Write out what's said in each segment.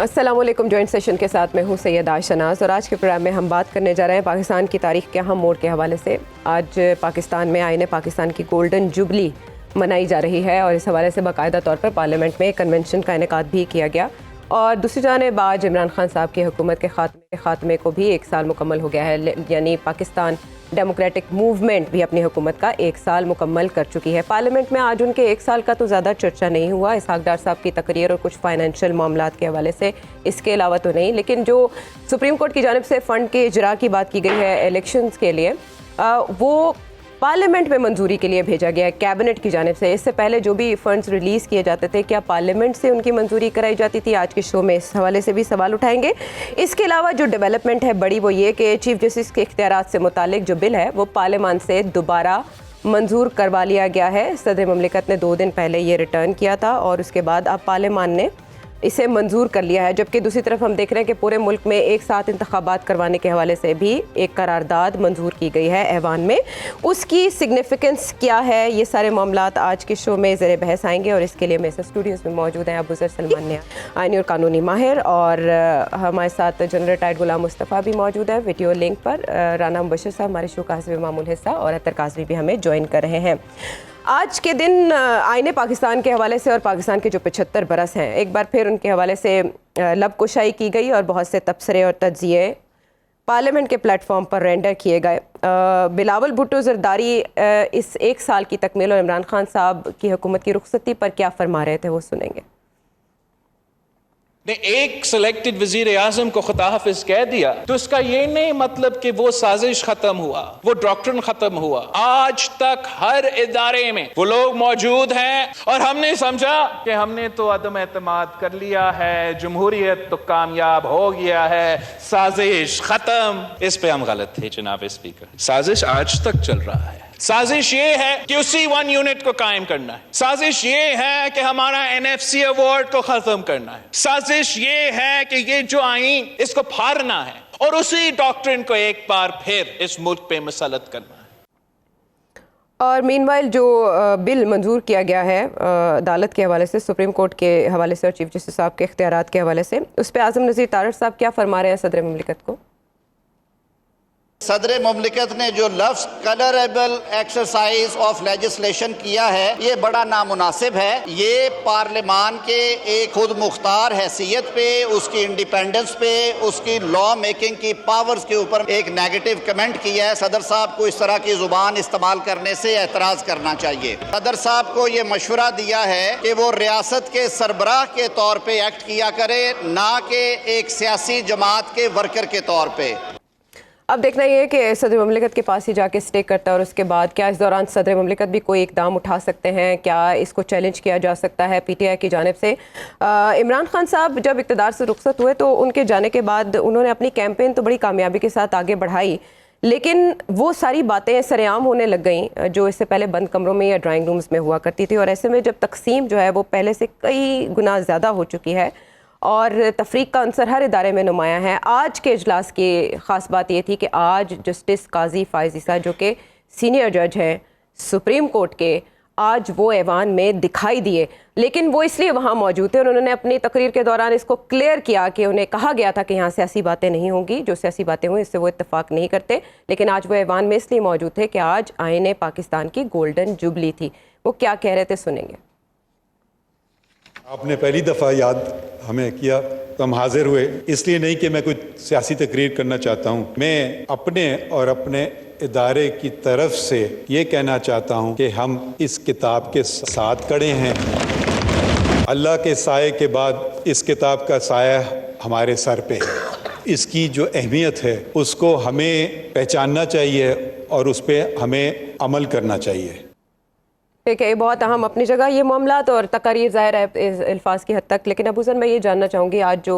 अस्सलामुअलैकुम। Joint session के साथ मैं हूँ सैयद आशनाज़ और आज के प्रोग्राम में हम बात करने जा रहे हैं पाकिस्तान की तारीख़ के अहम मोड़ के हवाले से। आज पाकिस्तान में आईने पाकिस्तान की गोल्डन जुबली मनाई जा रही है और इस हवाले से बाकायदा तौर पर पार्लियामेंट में कन्वेंशन का इनेकाद भी किया गया। और दूसरी जानिब आज इमरान खान साहब की हुकूमत के खात्मे को भी 1 साल मुकम्मल हो गया है, यानी पाकिस्तान डेमोक्रेटिक मूवमेंट भी अपनी हुकूमत का 1 साल मुकम्मल कर चुकी है। पार्लियामेंट में आज उनके 1 साल का तो ज़्यादा चर्चा नहीं हुआ, इसहाक डार साहब की तकरीर और कुछ फाइनेंशियल मामलात के हवाले से, इसके अलावा तो नहीं। लेकिन जो सुप्रीम कोर्ट की जानिब से फ़ंड के इजरा की बात की गई है इलेक्शंस के लिए, वो पार्लियामेंट में मंजूरी के लिए भेजा गया है कैबिनेट की जानिब से। इससे पहले जो भी फंड्स रिलीज़ किए जाते थे, क्या पार्लियामेंट से उनकी मंजूरी कराई जाती थी? आज के शो में इस हवाले से भी सवाल उठाएंगे। इसके अलावा जो डेवलपमेंट है बड़ी, वो ये कि चीफ जस्टिस के इख्तियारात से मुतालिक जो बिल है वो पार्लियामान से दोबारा मंजूर करवा लिया गया है। सदर ममलिकत ने 2 दिन पहले ये रिटर्न किया था और उसके बाद अब पार्लियामान ने इसे मंजूर कर लिया है। जबकि दूसरी तरफ हम देख रहे हैं कि पूरे मुल्क में एक साथ इंतखाबात करवाने के हवाले से भी एक करारदाद मंजूर की गई है ऐवान में। उसकी सिग्निफिकेंस क्या है, ये सारे मामलात आज के शो में ज़ेरे बहस आएंगे और इसके लिए मेरे स्टूडियोज़ में मौजूद हैं अबूज़र सलमान ने आईनी और कानूनी माहिर, और हमारे साथ जनरल रिटायर्ड गुलाम मुस्तफ़ा भी मौजूद है वीडियो लिंक पर। राना मुबशर साहब हमारे शो का हस्ब मामूल हिस्सा और अतर काज़वी भी हमें ज्वाइन कर रहे हैं। आज के दिन आईने पाकिस्तान के हवाले से और पाकिस्तान के जो 75 बरस हैं, एक बार फिर उनके हवाले से लब कुशाई की गई और बहुत से तबसरे और तज्जिए पार्लियामेंट के प्लेटफॉर्म पर रेंडर किए गए। बिलावल भुट्टो ज़रदारी इस 1 साल की तकमील और इमरान खान साहब की हुकूमत की रुखसती पर क्या फरमा रहे थे, वो सुनेंगे। ने एक सिलेक्टेड वजीर आजम को खुदा हाफिज कह दिया तो इसका ये नहीं मतलब कि वो साजिश खत्म हुआ, वो डॉक्ट्रिन खत्म हुआ। आज तक हर इदारे में वो लोग मौजूद हैं और हमने समझा कि हमने तो अदम एतमाद कर लिया है, जमहूरियत तो कामयाब हो गया है, साजिश खत्म। इस पे हम गलत थे जनाब स्पीकर। साजिश आज तक चल रहा है। साजिश ये है कि उसी 1 यूनिट को कायम करना है। साजिश ये है कि हमारा NFC अवार्ड को खत्म करना है। साजिश ये है कि ये जो आईन इसको फाड़ना है और उसी डॉक्ट्रिन को एक बार फिर इस मुल्क पे मुसल्लत करना है। और मीनवाइल जो बिल मंजूर किया गया है अदालत के हवाले से, सुप्रीम कोर्ट के हवाले से और चीफ जस्टिस साहब के इख्तियारात के हवाले से, उस पर आज़म नज़ीर तारड़ साहब क्या फरमा रहे हैं सदर ममलिकत को? सदर ममलिकत ने जो लफ्ज़ कलरेबल एक्सरसाइज ऑफ लेजिस्लेशन किया है, ये बड़ा नामुनासिब है। ये पार्लियामान के एक खुद मुख्तार हैसियत पे, उसकी इंडिपेंडेंस पे, उसकी लॉ मेकिंग की पावर्स के ऊपर एक नेगेटिव कमेंट किया है। सदर साहब को इस तरह की ज़ुबान इस्तेमाल करने से एतराज़ करना चाहिए। सदर साहब को ये मशवरा दिया है कि वो रियासत के सरबराह के तौर पर एक्ट किया करे, ना कि एक सियासी जमात के वर्कर के तौर पर। अब देखना ये है कि सदर ममलिकत के पास ही जाके स्टे करता है और उसके बाद क्या इस दौरान सदर ममलिकत भी कोई इकदाम उठा सकते हैं? क्या इसको चैलेंज किया जा सकता है PTI की जानिब से? इमरान खान साहब जब इक़्तिदार से रुखसत हुए तो उनके जाने के बाद उन्होंने अपनी कैंपेन तो बड़ी कामयाबी के साथ आगे बढ़ाई, लेकिन वो सारी बातें सरेआम होने लग गई जो इससे पहले बंद कमरों में या ड्राइंग रूम्स में हुआ करती थी। और ऐसे में जब तकसीम जो है वो पहले से कई गुना ज़्यादा हो चुकी है और तफरीक का अंसर हर इदारे में नुमाया है। आज के इजलास की ख़ास बात ये थी कि आज जस्टिस काजी फ़ाइज़ ईसा जो कि सीनियर जज हैं सुप्रीम कोर्ट के, आज वो ऐवान में दिखाई दिए। लेकिन वो इसलिए वहाँ मौजूद थे और उन्होंने अपनी तकरीर के दौरान इसको क्लियर किया कि उन्हें कहा गया था कि यहाँ सियासी बातें नहीं होंगी, जो सियासी बातें हुई इससे वो इत्तेफाक नहीं करते। लेकिन आज वो ऐवान में इसलिए मौजूद थे कि आज आईने पाकिस्तान की गोल्डन जुबली थी। वो क्या कह रहे थे, सुनेंगे। आपने पहली दफ़ा याद हमें किया तो हम हाजिर हुए, इसलिए नहीं कि मैं कुछ सियासी तकरीर करना चाहता हूँ। मैं अपने और अपने इदारे की तरफ से ये कहना चाहता हूँ कि हम इस किताब के साथ खड़े हैं। अल्लाह के साए के बाद इस किताब का साया हमारे सर पे है। इसकी जो अहमियत है उसको हमें पहचानना चाहिए और उस पर हमें अमल करना चाहिए। ठीक है, बहुत अहम अपनी जगह ये मामलात और तकारीर ज़ाहिर है अल्फाज की हद तक। लेकिन अबूज़र मैं ये जानना चाहूँगी, आज जो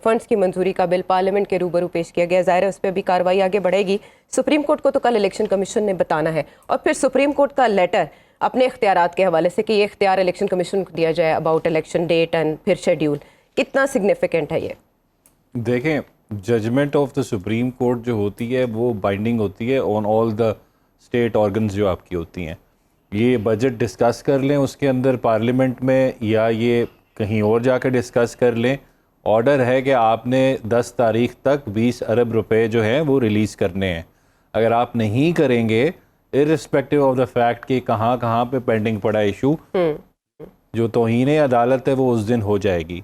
फ़ंड्स की मंजूरी का बिल पार्लियामेंट के रूबरू पेश किया गया, ज़ाहिर है उस पर भी कार्रवाई आगे बढ़ेगी। सुप्रीम कोर्ट को तो कल इलेक्शन कमीशन ने बताना है और फिर सुप्रीम कोर्ट का लेटर अपने इख्तियारात के हवाले से कि ये इख्तियार इलेक्शन कमीशन को दिया जाए अबाउट इलेक्शन डेट एंड फिर शेड्यूल, कितना सिग्निफिकेंट है ये? देखें, judgment of the supreme court जो होती है वो बाइंडिंग होती है on all the state organs जो आपकी होती हैं। ये बजट डिस्कस कर लें उसके अंदर पार्लियामेंट में, या ये कहीं और जाकर डिस्कस कर लें ऑर्डर है कि आपने 10 तारीख तक 20 अरब रुपए जो हैं वो रिलीज़ करने हैं। अगर आप नहीं करेंगे, इर्रिस्पेक्टिव ऑफ द फैक्ट कि कहाँ कहाँ पे पेंडिंग पड़ा इशू, जो तौहीन अदालत है वो उस दिन हो जाएगी।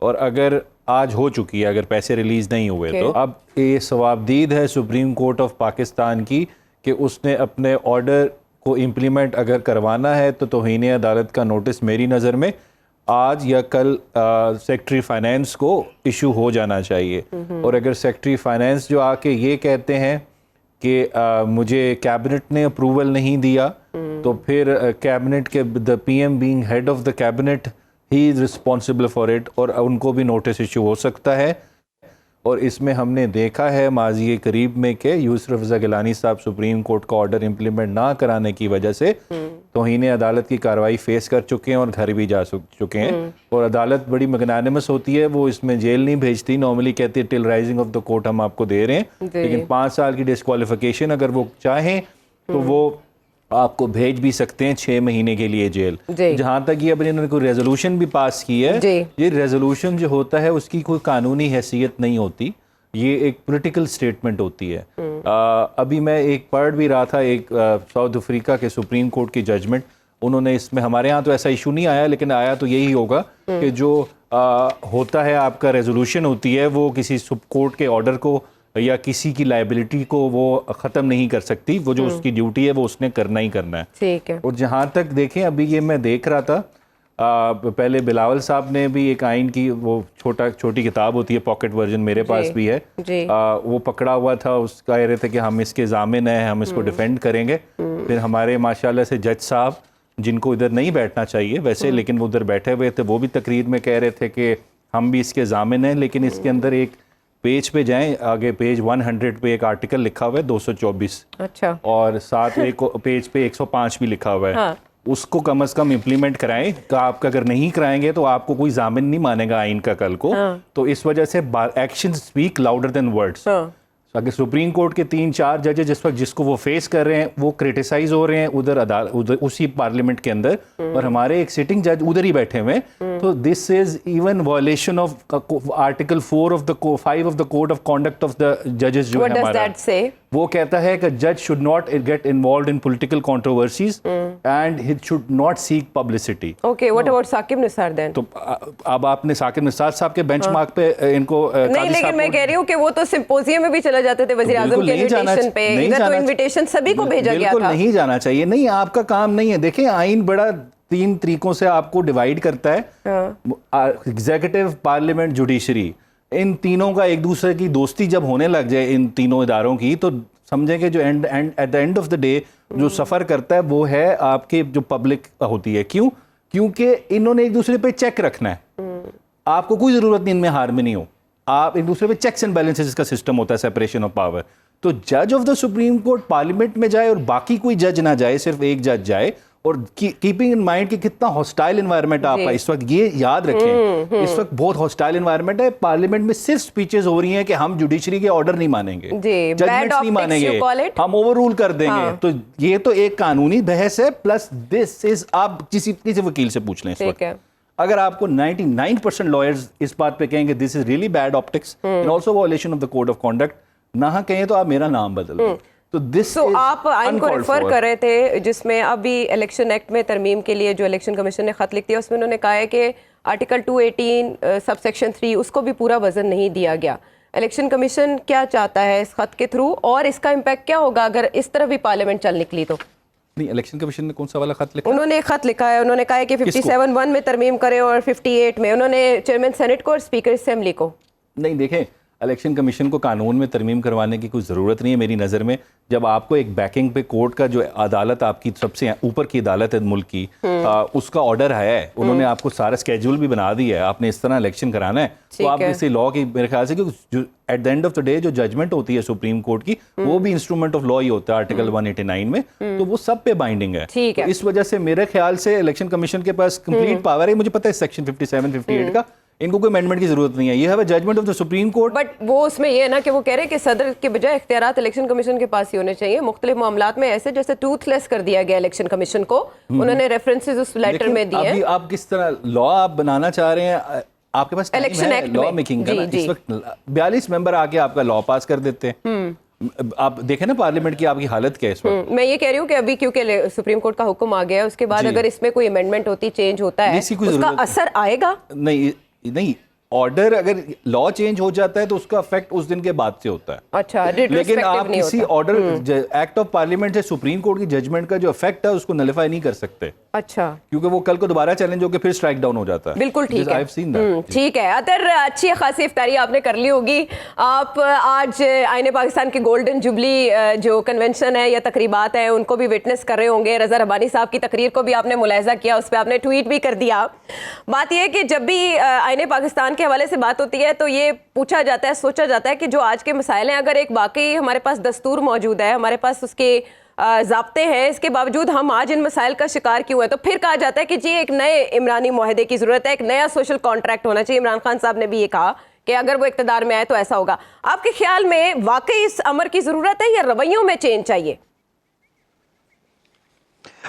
और अगर आज हो चुकी है, अगर पैसे रिलीज़ नहीं हुए तो अब ये सवाबदीद है सुप्रीम कोर्ट ऑफ पाकिस्तान की कि उसने अपने ऑर्डर को इम्प्लीमेंट अगर करवाना है तो तौहीन अदालत का नोटिस मेरी नज़र में आज या कल सेक्रेटरी फाइनेंस को इशू हो जाना चाहिए। और अगर सेक्रेटरी फाइनेंस जो आके ये कहते हैं कि मुझे कैबिनेट ने अप्रूवल नहीं दिया, तो फिर कैबिनेट के the PM being head of the cabinet he is responsible for it, और उनको भी नोटिस इशू हो सकता है। और इसमें हमने देखा है माजी करीब में कि यूसुफ रज़ा गिलानी साहब सुप्रीम कोर्ट का ऑर्डर इम्प्लीमेंट ना कराने की वजह से तौहीन अदालत की कार्रवाई फेस कर चुके हैं और घर भी जा चुके हैं। और अदालत बड़ी मैग्नानिमस होती है, वो इसमें जेल नहीं भेजती, नॉर्मली कहती है till rising of the court हम आपको दे रहे हैं, लेकिन 5 साल की डिस्क्वालिफिकेशन अगर वो चाहें तो वो आपको भेज भी सकते हैं 6 महीने के लिए जेल। जहाँ तक ये अब इन्होंने कोई रेजोल्यूशन भी पास की है, ये रेजोल्यूशन जो होता है उसकी कोई कानूनी हैसियत नहीं होती, ये एक पॉलिटिकल स्टेटमेंट होती है। अभी मैं एक पढ़ भी रहा था, एक साउथ अफ्रीका के सुप्रीम कोर्ट की जजमेंट, उन्होंने इसमें, हमारे यहाँ तो ऐसा इशू नहीं आया लेकिन आया तो यही होगा कि जो होता है आपका रेजोल्यूशन होती है वो किसी सुप्रीम कोर्ट के ऑर्डर को या किसी की लाइबिलिटी को वो ख़त्म नहीं कर सकती, वो जो उसकी ड्यूटी है वो उसने करना ही करना है। ठीक है। और जहाँ तक देखें, अभी ये मैं देख रहा था, पहले बिलावल साहब ने भी एक आइन की वो छोटी किताब होती है, पॉकेट वर्जन मेरे पास भी है, वो पकड़ा हुआ था, उसका कह रहे थे कि हम इसके जामिन हैं, हम इसको डिफेंड करेंगे। फिर हमारे माशाल्लाह से जज साहब, जिनको इधर नहीं बैठना चाहिए वैसे, लेकिन वो उधर बैठे हुए थे, वो भी तकरीर में कह रहे थे कि हम भी इसके जामिन हैं, लेकिन इसके अंदर एक पेज पे जाएं, आगे पेज 100 पे एक आर्टिकल लिखा हुआ है 224, अच्छा, और साथ एक पेज पे 105 भी लिखा हुआ है। हाँ। उसको कम से कम इम्प्लीमेंट कराएं। आप अगर नहीं कराएंगे तो आपको कोई जामिन नहीं मानेगा आइन का कल को। हाँ। तो इस वजह से action speak louder than words. हाँ। अगर सुप्रीम कोर्ट के 3-4 जजेस जिस वक्त जिसको वो फेस कर रहे हैं वो क्रिटिसाइज हो रहे हैं उधर उसी पार्लियामेंट के अंदर, और हमारे एक सिटिंग जज उधर ही बैठे हुए हैं, तो this is even violation of article 5 of the code of conduct of the जजेस जो है हमारा, वो कहता है कि जज should not get involved in political controversies and he should not seek publicity. Okay, what about Saqib Nisar then? तो अब आपने साकिब निसार साहब के बेंचमार्क पे इनको नहीं, लेकिन मैं कह रही हूँ कि वो तो सिंपोजियम में भी चले जाते थे वज़ीर आज़म के इनविटेशन पे, इधर तो इनविटेशन सभी को भेजा गया था। बिल्कुल नहीं जाना चाहिए, नहीं, आपका काम नहीं है। देखें, आइन बड़ा 3 तरीकों से आपको डिवाइड करता है, एग्जीक्यूटिव, पार्लियामेंट, जुडिशरी। इन तीनों का एक दूसरे की दोस्ती जब होने लग जाए इन तीनों इदारों की, तो समझें कि जो at the end of the day जो सफ़र करता है वो है आपके जो पब्लिक होती है। क्यों? क्योंकि इन्होंने एक दूसरे पे चेक रखना है, आपको कोई ज़रूरत नहीं इनमें हार्मनी हो, आप एक दूसरे पे चेक्स एंड बैलेंसेस का सिस्टम होता है, सेपरेशन ऑफ पावर। तो जज of the supreme court parliament में जाए और बाकी कोई जज ना जाए, सिर्फ एक जज जाए, और कीपिंग इन माइंड कि कितना हॉस्टाइल एनवायरनमेंट आपका इस वक्त, ये याद रखें, इस वक्त बहुत हॉस्टाइल एनवायरनमेंट है। पार्लियामेंट में सिर्फ स्पीचेस हो रही हैं कि हम जुडिशरी के ऑर्डर नहीं मानेंगे, जजमेंट्स नहीं मानेंगे, हम ओवर रूल कर देंगे। हाँ। तो ये तो एक कानूनी बहस है, प्लस दिस इज, आप किसी वकील से पूछ लें इस वक्त, अगर आपको 99% लॉयर्स इस बात पे कहेंगे this is really bad optics and also violation of the code of conduct, ना कहें तो आप मेरा नाम बदल दें। तो दिस आप आइन को रेफर कर रहे थे जिसमें अभी इलेक्शन एक्ट में तरमीम के लिए जो इलेक्शन कमीशन ने खत लिख दिया, उसमें उन्होंने कहा है कि आर्टिकल 218 सबसेक्शन 3 उसको भी पूरा वजन नहीं दिया गया। इलेक्शन कमीशन क्या चाहता है इस खत के थ्रू, और इसका इम्पैक्ट क्या होगा अगर इस तरह भी पार्लियामेंट चल निकली तो? नहीं, इलेक्शन कमीशन ने कौन सा वाला खत लिखा? उन्होंने एक खत लिखा है, उन्होंने कहा है कि 57(1) में तरमीम करें और 58 में। उन्होंने चेयरमैन सेनेट को और स्पीकर असेंबली को। नहीं, देखें, इलेक्शन कमीशन को कानून में तरमीम करवाने की कोई ज़रूरत नहीं है मेरी नज़र में। जब आपको एक बैकिंग पे कोर्ट का जो अदालत आपकी सबसे ऊपर की अदालत है मुल्क की, उसका ऑर्डर है, उन्होंने आपको सारा स्केड्यूल भी बना दिया है, आपने इस तरह इलेक्शन कराना है, तो आप किसी लॉ की, मेरे ख्याल से कि at the end of the day जो जजमेंट होती है सुप्रीम कोर्ट की, वो भी इंस्ट्रूमेंट ऑफ लॉ ही होता है आर्टिकल 189 में, तो वो सब पे बाइंडिंग है। तो इस वजह से मेरे ख्याल से इलेक्शन कमीशन के पास कंप्लीट पावर है। मुझे पता है सेक्शन 57, 58 का, इनको कोई अमेंडमेंट की जरूरत नहीं है, ये है judgment of the supreme court. But वो उसमें ये है ना कि वो कह रहे हैं कि सदर के बजाय इख्तियारात इलेक्शन कमीशन के पास ही होने चाहिए मुख्तलिफ मामलात में, ऐसे जैसे टूथलेस कर दिया गया इलेक्शन कमीशन को। उन्होंने रेफरेंसेस उस लेटर में दिए। अभी आप किस तरह लॉ आप बनाना चाह रहे हैं, आपके पास टाइम Election है Act लॉ में। मेकिंग का जी, ना। जी। इस वक्त 42 मेंबर आके आपका लॉ पास कर देते हैं। आप देखें ना पार्लियामेंट की आपकी हालत क्या है इस वक्त। मैं ये कह रही हूँ कि अभी क्योंकि सुप्रीम कोर्ट का हुक्म आ गया है, उसके बाद जी। अगर इसमें कोई अमेंडमेंट होती, चेंज होता है, इसकी कोई उसका जरूरत असर आएगा? नहीं नहीं, ऑर्डर अगर लॉ चेंज हो जाता है तो उसका इफेक्ट उस दिन के बाद से होता है। अच्छा, लेकिन retrospective आप नहीं किसी होता। ऑर्डर एक्ट ऑफ पार्लियामेंट से सुप्रीम कोर्ट की जजमेंट का जो इफेक्ट है उसको नलिफाई नहीं कर सकते, अच्छा, क्योंकि वो कल को दोबारा चैलेंज होकर फिर स्ट्राइक डाउन हो जाता है। बिल्कुल ठीक है। है। ठीक है अतर, अच्छी खासी इफ्तारी आपने कर ली होगी। आप आज आईने पाकिस्तान के गोल्डन जुबली जो कन्वेंशन है या तकरीबात हैं उनको भी विटनेस कर रहे होंगे। रज़ा रब्बानी साहब की तकरीर को भी आपने मुलाहिजा किया, उस पर आपने ट्वीट भी कर दिया। बात यह है कि जब भी आईने पाकिस्तान के हवाले से बात होती है तो ये पूछा जाता है, सोचा जाता है कि जो आज के मसाइल हैं, अगर एक वाकई हमारे पास दस्तूर मौजूद है, हमारे पास उसके ज़ाब्ते हैं, इसके बावजूद हम आज इन मसाइल का शिकार क्यों है? तो फिर कहा जाता है कि जी एक नए इमरानी मुआहदे की ज़रूरत है, एक नया सोशल कॉन्ट्रैक्ट होना चाहिए। इमरान खान साहब ने भी ये कहा कि अगर वो इक़्तिदार में आए तो ऐसा होगा। आपके ख्याल में वाकई इस अमर की ज़रूरत है या रवैयों में चेंज चाहिए?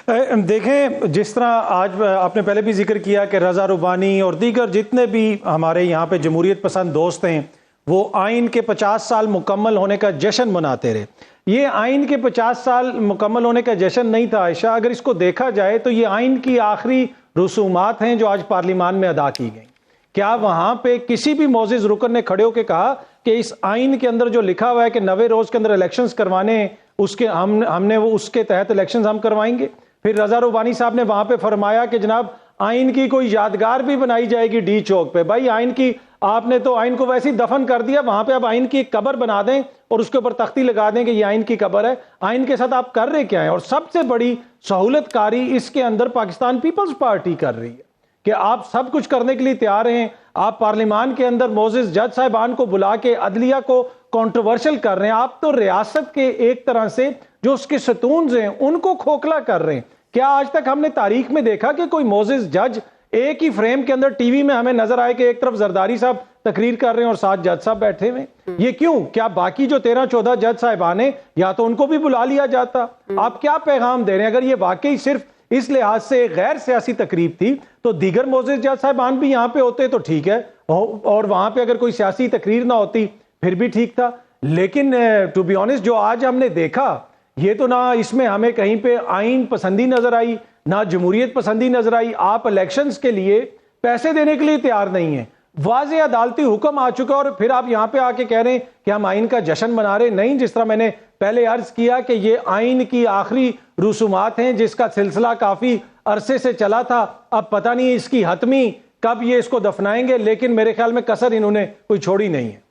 देखें, जिस तरह आज आपने पहले भी जिक्र किया कि रज़ा रब्बानी और दीगर जितने भी हमारे यहाँ पे जमहूरियत पसंद दोस्त हैं वो आइन के 50 साल मुकम्मल होने का जश्न मनाते रहे। ये आइन के 50 साल मुकम्मल होने का जश्न नहीं था आयशा। अगर इसको देखा जाए तो ये आइन की आखिरी रसूमात हैं जो आज पार्लियामान में अदा की गई। क्या वहाँ पे किसी भी मोअज़्ज़िज़ रुकन ने खड़े होकर कहा कि इस आइन के अंदर जो लिखा हुआ है कि 90 रोज़ के अंदर इलेक्शंस करवाने हैं, उसके हमने वो उसके तहत इलेक्शंस हम करवाएंगे? फिर रज़ा रब्बानी साहब ने वहाँ पे फरमाया कि जनाब आइन की कोई यादगार भी बनाई जाएगी डी चौक पे। भाई आइन की, आपने तो आइन को वैसे ही दफन कर दिया, वहां पे अब आइन की एक कब्र बना दें और उसके ऊपर तख्ती लगा दें कि ये आइन की कब्र है। आइन के साथ आप कर रहे क्या है? और सबसे बड़ी सहूलतकारी इसके अंदर पाकिस्तान पीपल्स पार्टी कर रही है कि आप सब कुछ करने के लिए तैयार हैं। आप पार्लियामान के अंदर मोअज़्ज़िज़ जज साहिबान को बुला के अदलिया को कंट्रोवर्शियल कर रहे हैं। आप तो रियासत के एक तरह से जो उसके सतून हैं उनको खोखला कर रहे हैं। क्या आज तक हमने तारीख में देखा कि कोई मोअज़्ज़िज़ जज एक ही फ्रेम के अंदर टीवी में हमें नजर आए कि एक तरफ जरदारी साहब तकरीर कर रहे हैं और साथ जज साहब बैठे हुए? ये क्यों? क्या बाकी जो 13-14 जज साहिबान हैं या तो उनको भी बुला लिया जाता? आप क्या पैगाम दे रहे हैं? अगर ये वाकई सिर्फ इस लिहाज से गैर सियासी तकरीब थी तो दीगर मोअज़्ज़िज़ जज साहिबान भी यहाँ पे होते तो ठीक है, और वहां पे अगर कोई सियासी तकरीर ना होती फिर भी ठीक था। लेकिन टू बी ऑनेस्ट जो आज हमने देखा, ये तो ना इसमें हमें कहीं पे आइन पसंदी नजर आई, ना जमहूरियत पसंदी नजर आई। आप इलेक्शंस के लिए पैसे देने के लिए तैयार नहीं है, वाज़ेह अदालती हुक्म आ चुका और फिर आप यहाँ पे आके कह रहे हैं कि हम आइन का जश्न मना रहे। नहीं, जिस तरह मैंने पहले अर्ज किया कि ये आइन की आखिरी रसूमात हैं जिसका सिलसिला काफी अरसे से चला था। अब पता नहीं इसकी हतमी कब ये इसको दफनाएंगे, लेकिन मेरे ख्याल में कसर इन्होंने कोई छोड़ी नहीं है।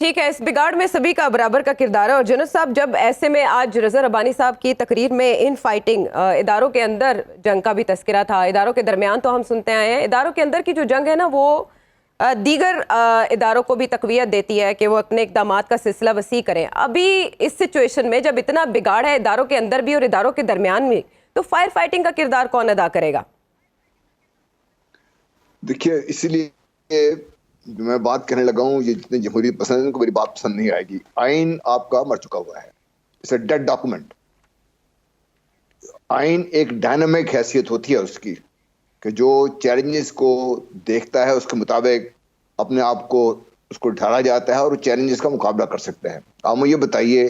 ठीक है, इस बिगाड़ में सभी का बराबर का किरदार है। और जुनैद साहब, जब ऐसे में आज रज़ा रब्बानी साहब की तकरीर में इन फाइटिंग इदारों के अंदर जंग का भी तस्करा था, इदारों के दरमियान तो हम सुनते आए हैं, इदारों के अंदर की जो जंग है ना वो दीगर इदारों को भी तकवीयत देती है कि वो अपने इक़दामात का सिलसिला वसी करें। अभी इस सिचुएशन में जब इतना बिगाड़ है इदारों के अंदर भी और इदारों के दरमियान भी, तो फायर फाइटिंग का किरदार कौन अदा करेगा? देखिए, इसीलिए जो मैं बात कहने लगा हूँ, ये जितने जमहूरियत पसंद है उनको मेरी बात पसंद नहीं आएगी। आइन आपका मर चुका हुआ है, इट्स अ डेड डॉक्यूमेंट। आइन एक डायनामिक हैसियत होती है उसकी कि जो चैलेंजेस को देखता है उसके मुताबिक अपने आप को उसको ढाला जाता है और चैलेंजेस का मुकाबला कर सकता है। आप मुझे बताइए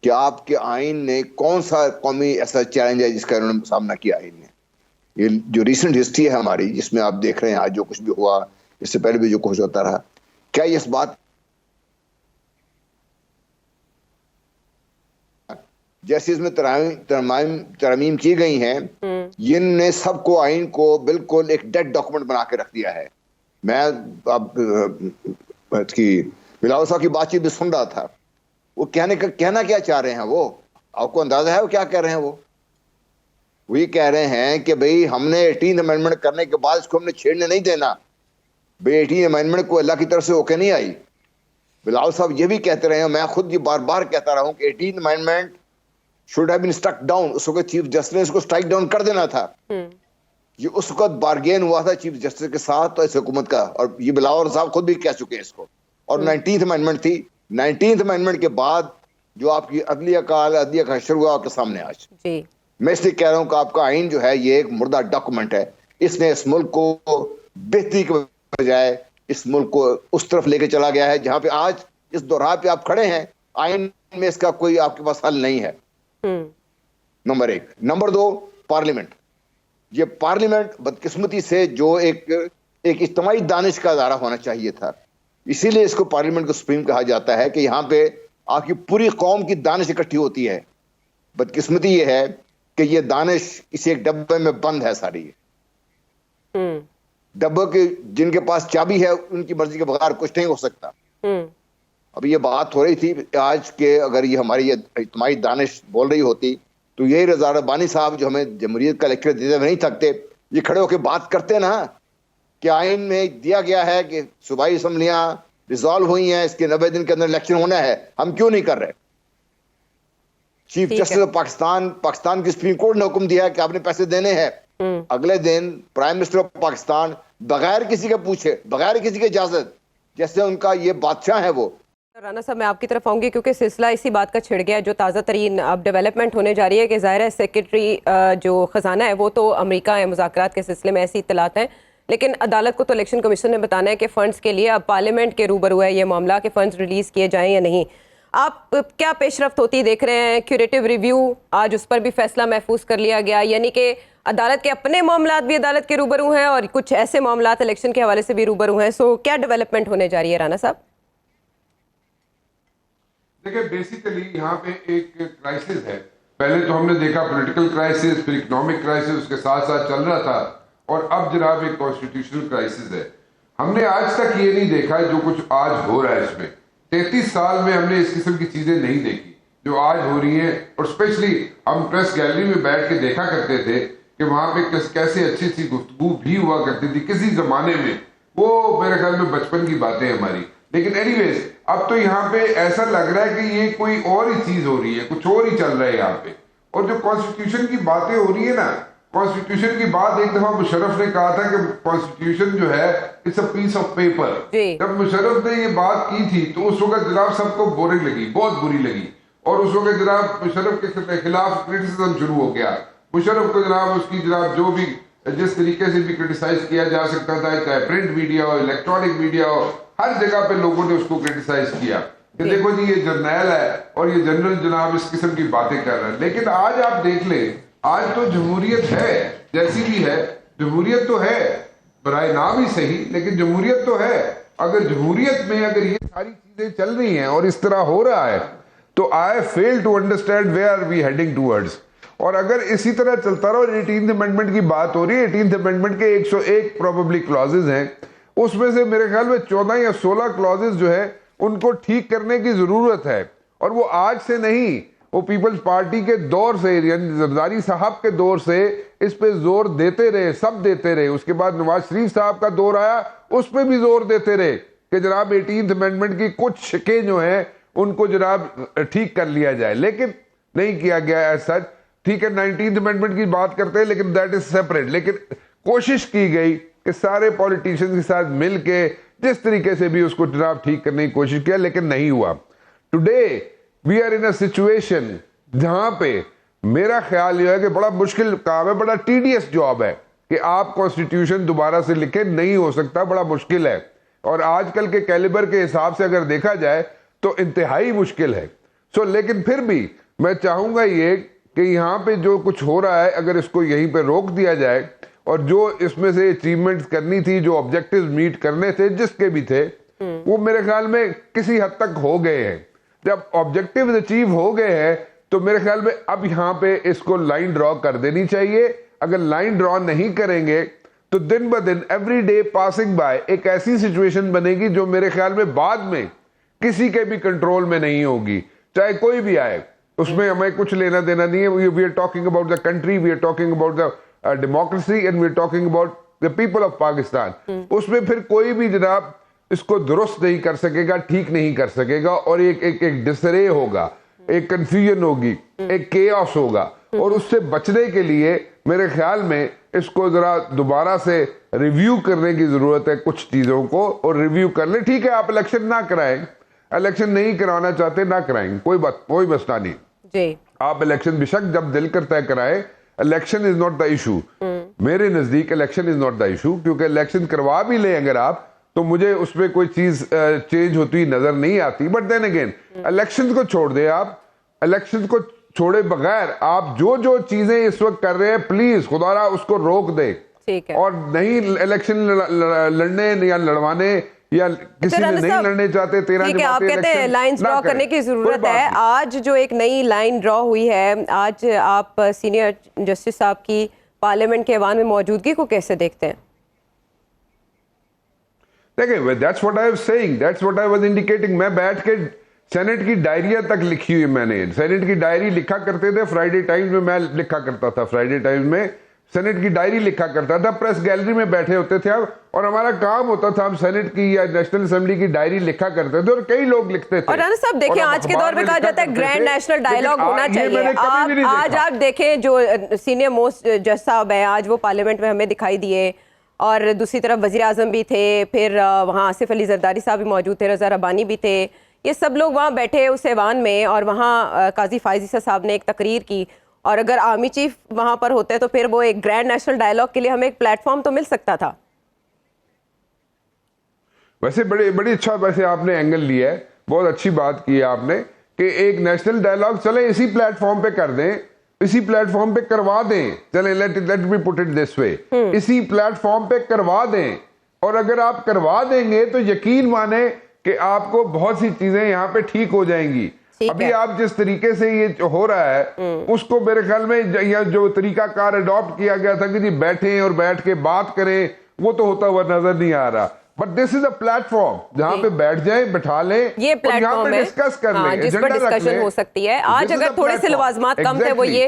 कि आपके आइन ने कौन सा कौमी ऐसा चैलेंज है जिसका उन्होंने सामना किया आइन ने? ये जो रिसेंट हिस्ट्री है हमारी, जिसमें आप देख रहे हैं आज जो कुछ भी हुआ, इससे पहले भी जो कुछ होता रहा, क्या इस बात जैसे इसमें तरमीम की गई हैं, इनने सबको आइन को बिल्कुल एक डेड डॉक्यूमेंट बना के रख दिया है। मैं अब बिलावल साहब की बातचीत भी सुन रहा था, वो कहना क्या चाह रहे हैं? वो आपको अंदाजा है वो क्या कह रहे हैं? वो ये कह रहे हैं कि भाई हमने 18 अमेंडमेंट करने के बाद इसको हमने छेड़ने नहीं देना। भाई 18 अमेंडमेंट को अल्लाह की तरफ से ओके नहीं आई। बिलावल साहब ये भी कहते रहे हैं, मैं खुद ये बार बार कहता रहा हूं कि 18 amendment should have been struck down. उस वक्त चीफ जस्टिस ने इसको स्ट्राइक डाउन कर देना था। ये उस वक्त बार्गेन हुआ था चीफ जस्टिस के साथ तो इस हुकूमत का, और ये बिलावल साहब खुद भी कह चुके हैं इसको। और 19th अमेंडमेंट थी, 19th अमेंडमेंट के बाद जो आपकी अदलिया का हशर हुआ आपके सामने आज। जी, मैं इसलिए कह रहा हूं कि आपका आइन जो है ये एक मुर्दा डॉक्यूमेंट है। इसने इस मुल्क को बेहतरी के बजाय इस मुल्क को उस तरफ लेके चला गया है जहां पे आज इस दोराह पे आप खड़े हैं, आइन में इसका कोई आपके पास हल नहीं है। नंबर एक। नंबर दो, पार्लियामेंट। ये पार्लियामेंट बदकिस्मती से जो एक इज्तिमाई दानिश का अदारा होना चाहिए था, इसीलिए इसको पार्लियामेंट को सुप्रीम कहा जाता है कि यहाँ पे आपकी पूरी कौम की दानिश इकट्ठी होती है। बदकिस्मती ये है कि ये दानिश इसी एक डब्बे में बंद है सारी। डब्बे के जिनके पास चाबी है उनकी मर्जी के बगैर कुछ नहीं हो सकता। अभी ये बात हो रही थी आज के, अगर ये हमारी ये इज्तिमाई दानिश बोल रही होती तो यही रज़ा रब्बानी साहब जो हमें जमहूरियत का लेक्चर देते हुए नहीं थकते, ये खड़े होकर बात करते ना कि आइन में दिया गया है कि सूबाई असम्बलियां रिजॉल्व हुई हैं, इसके 90 दिन के अंदर इलेक्शन होना है, हम क्यों नहीं कर रहे? चीफ जस्टिस ऑफ पाकिस्तान की सुप्रीम कोर्ट ने हुक्म दिया है कि आपने पैसे देने हैं। अगले दिन प्राइम मिनिस्टर ऑफ पाकिस्तान बगैर किसी के पूछे, बगैर किसी की इजाजत, जैसे उनका ये बादशाह है वो। राना साहब, मैं आपकी तरफ आऊंगी क्योंकि सिलसिला इसी बात का छिड़ गया, जो ताज़ा तरीन अब डेवलपमेंट होने जा रही है कि ज़ाहिर है सेक्रेटरी जो ख़जाना है वो तो अमेरिका है, मुज़ाकरात के सिलसिले में ऐसी इत्तलात हैं, लेकिन अदालत को तो इलेक्शन कमीशन ने बताना है कि फ़ंड्स के लिए अब पार्लियामेंट के रूबरू है ये मामला कि फ़ंड्स रिलीज़ किए जाएँ या नहीं। आप क्या पेशरफ्त होती देख रहे हैं? क्यूरेटिव रिव्यू आज उस पर भी फैसला महफूज कर लिया गया, यानी कि अदालत के अपने मामलात भी अदालत के रूबरू हैं और कुछ ऐसे मामलात इलेक्शन के हवाले से भी रूबरू हैं। सो क्या डेवलपमेंट होने जा रही है राना साहब? देखिए, बेसिकली यहाँ पे एक क्राइसिस है। पहले तो हमने देखा पॉलिटिकल क्राइसिस, फिर इकोनॉमिक क्राइसिस उसके साथ साथ चल रहा था, और अब जनाब एक कॉन्स्टिट्यूशनल क्राइसिस है। हमने आज तक ये नहीं देखा जो कुछ आज हो रहा है इसमें। 33 साल में हमने इस किस्म की चीजें नहीं देखी जो आज हो रही है। और स्पेशली हम प्रेस गैलरी में बैठ के देखा करते थे कि वहां पे कैसे अच्छी सी गुफ्तगू भी हुआ करती थी किसी जमाने में। वो मेरे ख्याल में बचपन की बातें हमारी। लेकिन एनीवेज अब तो यहाँ पे ऐसा लग रहा है कि ये कोई और ही चीज हो रही है, कुछ और ही चल रहा है यहाँ पे। और जो कॉन्स्टिट्यूशन की बातें हो रही है ना, कॉन्स्टिट्यूशन की बात एक दफा मुशर्रफ ने कहा था कि कॉन्स्टिट्यूशन जो है it's a piece of paper. जब मुशर्रफ ने ये बात की थी तो उस वक्त जनाब सबको बोरिंग लगी, बहुत बुरी लगी, और उस वक्त जनाब मुशर्रफ के खिलाफ क्रिटिसिज्म शुरू हो गया। मुशर्रफ को जनाब उसकी जनाब जो भी जिस तरीके से भी क्रिटिसाइज किया जा सकता था, चाहे प्रिंट मीडिया हो, इलेक्ट्रॉनिक मीडिया हो, हर जगह पे लोगों ने उसको क्रिटिसाइज किया कि देखो जी ये जर्नैल है और ये जनरल जनाब इस किस्म की बातें कर रहे हैं। लेकिन आज आप देख लें, आज तो जमहूरियत है, जैसी भी है जमहूरियत तो है, बराए नाम ही सही, लेकिन जमहूरियत तो है। अगर जमहूरियत में अगर ये सारी चीजें चल रही हैं और इस तरह हो रहा है तो I fail to understand where are we heading towards. और अगर इसी तरह चलता रहा, 18th अमेंडमेंट की बात हो रही है, 18th अमेंडमेंट के 101 प्रोबेबली क्लॉजेज हैं, उसमें से मेरे ख्याल में 14 या 16 क्लॉजेज जो है उनको ठीक करने की जरूरत है। और वो आज से नहीं, वो पीपल्स पार्टी के दौर से, जरदारी साहब के दौर से इस पे जोर देते रहे, सब देते रहे। उसके बाद नवाज शरीफ साहब का दौर आया, उस पे भी जोर देते रहे कि जनाब 18th अमेंडमेंट की कुछ शिकें जो हैं उनको जनाब ठीक कर लिया जाए, लेकिन नहीं किया गया एज सच। ठीक है, 19th अमेंडमेंट की बात करते हैं, लेकिन दैट इज सेपरेट। लेकिन कोशिश की गई कि सारे पॉलिटिशियंस के साथ मिलके जिस तरीके से भी उसको जनाब ठीक करने की कोशिश किया, लेकिन नहीं हुआ। Today we are in a situation जहां पे मेरा ख्याल यह है कि बड़ा मुश्किल काम है, बड़ा टीडियस जॉब है कि आप कॉन्स्टिट्यूशन दोबारा से लिखे, नहीं हो सकता, बड़ा मुश्किल है। और आजकल के कैलिबर के हिसाब से अगर देखा जाए तो इंतहाई मुश्किल है। लेकिन फिर भी मैं चाहूंगा ये कि यहाँ पे जो कुछ हो रहा है अगर इसको यहीं पे रोक दिया जाए, और जो इसमें से अचीवमेंट्स करनी थी, जो ऑब्जेक्टिव्स मीट करने थे जिसके भी थे, वो मेरे ख्याल में किसी हद तक हो गए हैं। जब ऑब्जेक्टिव्स अचीव हो गए हैं तो मेरे ख्याल में अब यहाँ पे इसको लाइन ड्रॉ कर देनी चाहिए। अगर लाइन ड्रॉ नहीं करेंगे तो दिन ब दिन एवरी डे पासिंग बाय एक ऐसी सिचुएशन बनेगी जो मेरे ख्याल में बाद में किसी के भी कंट्रोल में नहीं होगी, चाहे कोई भी आए, उसमें हमें कुछ लेना देना नहीं है। We are talking about the country, we are talking about the democracy and we are talking about the people of Pakistan. उसमें फिर कोई भी जनाब इसको दुरुस्त नहीं कर सकेगा, ठीक नहीं कर सकेगा, और एक डिसरे होगा, एक कंफ्यूजन होगी, एक केओस होगा। और उससे बचने के लिए मेरे ख्याल में इसको जरा दोबारा से रिव्यू करने की जरूरत है कुछ चीजों को, और रिव्यू कर ले। ठीक है, आप इलेक्शन ना कराएं, इलेक्शन नहीं कराना चाहते ना कराएं, कोई मसला नहीं जी। आप इलेक्शन बेशक जब दिल करता है कराएं, election is not the issue. मेरे नजदीक election is not the issue, क्योंकि इलेक्शन करवा भी ले अगर आप तो मुझे उसमें कोई चीज चेंज होती नजर नहीं आती। बट देन अगेन इलेक्शन को छोड़ दे, आप इलेक्शन को छोड़े बगैर आप जो जो चीजें इस वक्त कर रहे हैं प्लीज खुदारा उसको रोक दे। ठीक है। और नहीं इलेक्शन लड़ने या लड़वाने या किसी ने नहीं लड़ने चाहते 13 ठीक है, आप कहते हैं लाइंस ड्रॉ करने की जरूरत है। आज जो एक नई लाइन ड्रॉ हुई है, आज आप सीनियर जस्टिस साहब की पार्लियामेंट के ऐवान में मौजूदगी को कैसे देखते हैं? देखिए that's what I was saying, that's what I was indicating. मैं बैठ के सेनेट की डायरिया तक लिखी हुई, मैंने सेनेट की डायरी लिखा करते थे। फ्राइडे टाइम्स में मैं लिखा करता था, फ्राइडे टाइम्स में सेनेट की डायरी लिखा करता था। प्रेस गैलरी में बैठे होते थे और हमारा काम होता था हम सेनेट की या नेशनल असेंबली की डायरी लिखा करते थे और कई लोग लिखते थे। और राणा साहब देखें, आज के दौर में कहा जाता है ग्रैंड नेशनल डायलॉग होना चाहिए। आज आप देखें जो सीनियर मोस्ट जज साहब है, आज वो पार्लियामेंट में हमें दिखाई दिए, और दूसरी तरफ वजीर आजम भी थे, फिर वहाँ आसिफ अली जरदारी साहब भी मौजूद थे, रजा रब्बानी भी थे। ये सब लोग वहाँ बैठे उस ऐवान में, और वहाँ काजी फायज ईसा साहब ने एक तकरीर की, और अगर आर्मी चीफ वहाँ पर होते तो फिर वो एक ग्रैंड नेशनल डायलॉग के लिए हमें एक प्लेटफॉर्म तो मिल सकता था। वैसे बड़ी अच्छा वैसे आपने एंगल लिया है, बहुत अच्छी बात की है आपने कि एक नेशनल डायलॉग चले इसी प्लेटफॉर्म पे कर दें, इसी प्लेटफॉर्म पे करवा दें। चले let me put it this way, इसी प्लेटफॉर्म पे करवा दें। और अगर आप करवा देंगे तो यकीन माने कि आपको बहुत सी चीजें यहाँ पे ठीक हो जाएंगी। अभी आप जिस तरीके से ये हो रहा है उसको मेरे ख्याल में जो तरीका कार अडॉप्ट किया गया था कि जी बैठें और बैठ के बात करें, वो तो होता हुआ नजर नहीं आ रहा। But this is a platform जहाँ पे बैठ जाए, बैठा लें, ये प्लेटफॉर्म है डिस्कस कर लें, जिस पर डिस्कशन हो सकती है। आज अगर थोड़े से लवाजमात कम थे वो ये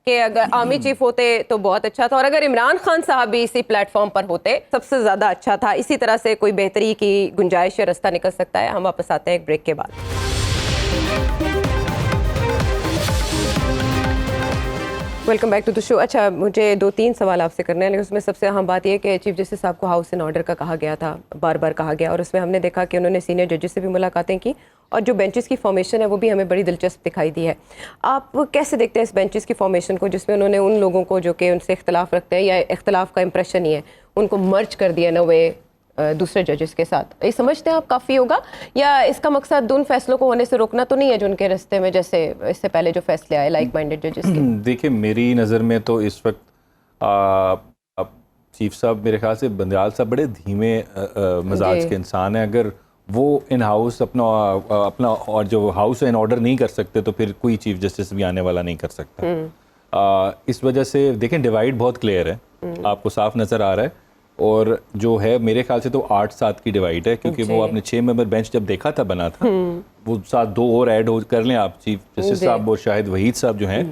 कि अगर आर्मी चीफ होते तो बहुत अच्छा था, और अगर इमरान खान साहब भी इसी प्लेटफॉर्म पर होते सबसे ज्यादा अच्छा था। इसी तरह से कोई बेहतरी की गुंजाइश या रास्ता निकल सकता है। हम वापस आते हैं एक ब्रेक के बाद। Welcome back to the show. अच्छा, मुझे 2-3 सवाल आपसे करने हैं, लेकिन उसमें सबसे अहम बात यह कि चीफ जस्टिस साहब को हाउस एंड ऑर्डर का कहा गया था, बार बार कहा गया, और उसमें हमने देखा कि उन्होंने सीनियर जजेस से भी मुलाकातें की, और जो बेंचेस की फॉर्मेशन है वो भी हमें बड़ी दिलचस्प दिखाई दी है। आप कैसे देखते हैं इस बेंचेस की फॉर्मेशन को, जिसमें उन्होंने उन लोगों को जो कि उनसे इख्तलाफ रखते हैं या इख्तलाफ का इंप्रेशन ही है, उनको मर्ज कर दिया न वे दूसरे जजेस के साथ? ये समझते हैं आप काफ़ी होगा, या इसका मकसद उन फैसलों को होने से रोकना तो नहीं है जो उनके रास्ते में, जैसे इससे पहले जो फैसले आए लाइक माइंडेड जजेस के? देखिए, मेरी नज़र में तो इस वक्त चीफ साहब, मेरे ख्याल से बंदयाल साहब बड़े धीमे मिजाज के इंसान हैं। अगर वो इन हाउस अपना और जो हाउस एंड ऑर्डर नहीं कर सकते तो फिर कोई चीफ जस्टिस भी आने वाला नहीं कर सकता। इस वजह से देखें, डिवाइड बहुत क्लियर है, आपको साफ नज़र आ रहा है। और जो है मेरे ख्याल से तो 8-7 की डिवाइड है, क्योंकि वो आपने 6 मेंबर बेंच जब देखा था बना था, वो साथ 2 और ऐड कर लें आप, चीफ जस्टिस साहब और शाहिद वहीद साहब जो हैं,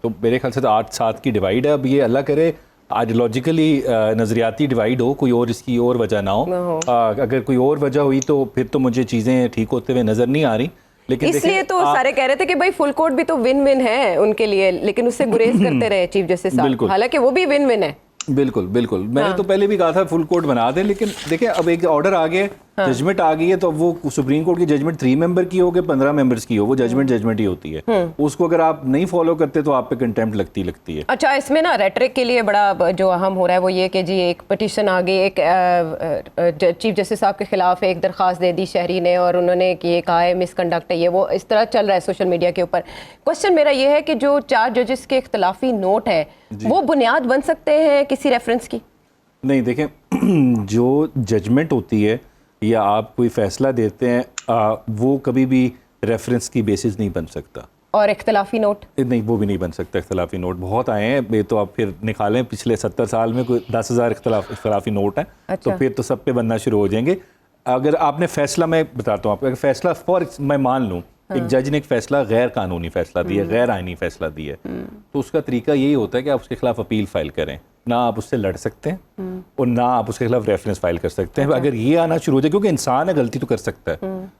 तो मेरे ख्याल से तो 8-7 की डिवाइड है। अब ये अल्लाह करे आइडियोलॉजिकली नज़रियाती डिवाइड हो, कोई और इसकी और वजह ना हो। अगर कोई और वजह हुई तो फिर तो मुझे चीज़ें ठीक होते हुए नज़र नहीं आ रही। लेकिन इसलिए तो सारे कह रहे थे कि भाई फुल कोर्ट भी तो विन विन है उनके लिए, लेकिन उससे गुरेज करते रहे चीफ जस्टिस साहब, हालांकि वो भी विन विन है। बिल्कुल बिल्कुल, मैंने तो पहले भी कहा था फुल कोर्ट बना दें, लेकिन देखिए अब एक ऑर्डर आ गया, जजमेंट आ गई है, तो वो सुप्रीम कोर्ट की जजमेंट 3 मेंबर की हो कि 15 मेंबर्स की हो, वो जजमेंट ही होती है। उसको अगर आप नहीं फॉलो करते तो आप पे कंटेम्प्ट लगती है। अच्छा, इसमें ना रेटरिक के लिए बड़ा जो अहम हो रहा है वो ये कि जी एक पिटीशन आ गई, एक चीफ जस्टिस साहब के खिलाफ एक दरख्वास्त दे दी शहरी ने, और उन्होंने ये कहा है मिसकंडक्ट है, ये वो इस तरह चल रहा है सोशल मीडिया के ऊपर। क्वेश्चन मेरा ये है कि जो 4 जजेस के इख्तलाफी नोट है वो बुनियाद बन सकते हैं किसी रेफरेंस की? नहीं, देखें, जो जजमेंट होती है या आप कोई फैसला देते हैं, वो कभी भी रेफरेंस की बेसिस नहीं बन सकता। और इख्तलाफी नोट? नहीं, वो भी नहीं बन सकता। इख्तलाफी नोट बहुत आए हैं, ये तो आप फिर निकालें, पिछले 70 साल में कोई 10,000 इख्तलाफी नोट हैं। अच्छा। तो फिर तो सब पे बनना शुरू हो जाएंगे। अगर आपने फैसला, मैं बताता हूँ आपको, अगर फैसला मैं मान लूँ एक जज ने एक फैसला गैर कानूनी फैसला दिया, गैर आईनी फैसला दिया, तो उसका तरीका यही होता है कि आप उसके खिलाफ अपील फाइल करें। ना आप उससे लड़ सकते हैं और ना आप उसके खिलाफ रेफरेंस फाइल कर सकते हैं। अगर ये आना शुरू हो जाए, क्योंकि इंसान है, गलती तो कर सकता है,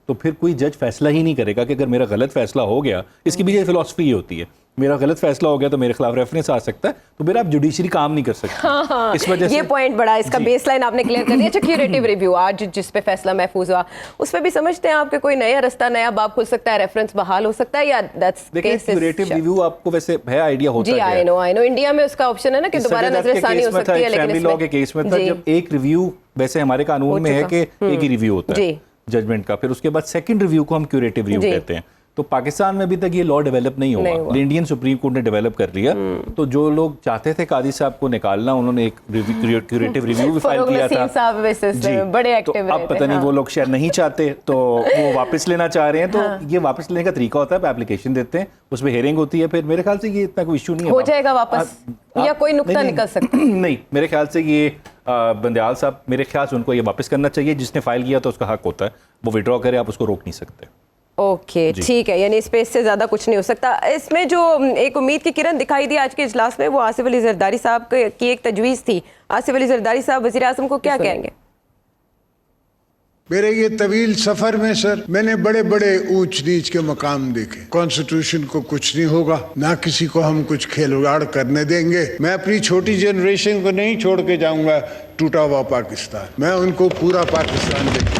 तो फिर कोई जज फैसला ही नहीं करेगा कि अगर मेरा गलत फैसला हो गया, इसकी भी फिलॉसफी ये होती है, मेरा गलत फैसला हो गया तो मेरे खिलाफ रेफरेंस आ सकता है, तो मेरा आप जुडिशरी काम नहीं कर सकते। हाँ, इस वजह से ये पॉइंट बड़ा, इसका बेसलाइन आपने क्लियर कर दिया। अच्छा, क्यूरेटिव रिव्यू आज जिस पे फैसला महफूज हुआ, उस पे भी समझते हैं आपके कोई नया रास्ता, नया बाब खुल सकता है, रेफरेंस बहाल हो सकता है, या दैट्स केस? क्यूरेटिव रिव्यू आपको वैसे है आइडिया होता है? जी, आई नो इंडिया में उसका ऑप्शन है ना कि दोबारा नजरसानी हो सकती है, लेकिन फैमिली लॉ के केस में था जी। जब एक रिव्यू, वैसे हमारे कानून में है कि एक ही रिव्यू होता है जजमेंट का, फिर उसके बाद सेकंड रिव्यू को हम क्यूरेटिव रिव्यू कहते हैं। तो पाकिस्तान में अभी तक ये लॉ डेवलप नहीं हुआ, इंडियन सुप्रीम कोर्ट ने डेवलप कर लिया। तो जो लोग चाहते थे कादी साहब को निकालना, उन्होंने एक क्यूरेटिव रिव्यू भी फाइल किया था जी। बड़े तो एक्टिव अब पता नहीं वो लोग शायद नहीं चाहते, तो वो वापस लेना चाह रहे हैं। तो ये वापस लेने का तरीका होता है, एप्लीकेशन देते हैं, उसमें हियरिंग होती है, फिर मेरे ख्याल से ये इतना कोई इशू नहीं है, हो जाएगा वापस, या कोई नुक्ता निकल सकता है? नहीं, मेरे ख्याल से ये बंदयाल साहब, मेरे ख्याल से उनको ये वापस करना चाहिए। जिसने फाइल किया तो उसका हक होता है, वो विड्रॉ करे, आप उसको रोक नहीं सकते। ओके, ठीक है, यानी इस पे इससे ज़्यादा कुछ नहीं हो सकता। इसमें जो एक उम्मीद की किरण दिखाई दी आज के इजलास में, वो आसिफ अली जरदारी साहब की एक तजवीज़ थी। आसिफ अली जरदारी साहब वज़ीर आज़म को क्या कहेंगे? मेरे ये तवील सफर में सर, मैंने बड़े बड़े ऊंच नीच के मकाम देखे। कॉन्स्टिट्यूशन को कुछ नहीं होगा, ना किसी को हम कुछ खिलवाड़ करने देंगे। मैं अपनी छोटी जनरेशन को नहीं छोड़ के जाऊंगा टूटा हुआ पाकिस्तान, मैं उनको पूरा पाकिस्तान देखूंगा।